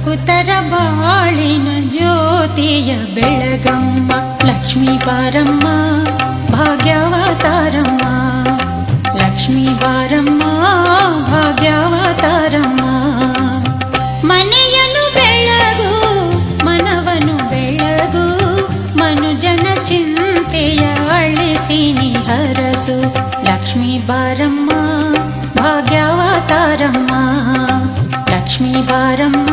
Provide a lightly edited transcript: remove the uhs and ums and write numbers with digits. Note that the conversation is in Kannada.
ಭಕುತರ ಬಾಳಿನ ಜ್ಯೋತಿಯ ಬೆಳಗಮ್ಮ ಲಕ್ಷ್ಮೀ ಬಾರಮ್ಮ ಭಾಗ್ಯಾವತಾರಮ್ಮ ಲಕ್ಷ್ಮೀ ಬಾರಮ್ಮ ಭಾಗ್ಯಾವತಾರಮ್ಮ ಮನೆಯನ್ನು ಬೆಳಗು ಮನವನು ಬೆಳಗು ಮನುಜನ ಚಿಂತೆಯ ಅಳಿಸಿ ನೀ ಹರಸು ಲಕ್ಷ್ಮೀ ಬಾರಮ್ಮ ಭಾಗ್ಯಾವತಾರಮ್ಮ ಲಕ್ಷ್ಮೀ ಬಾರಮ್ಮ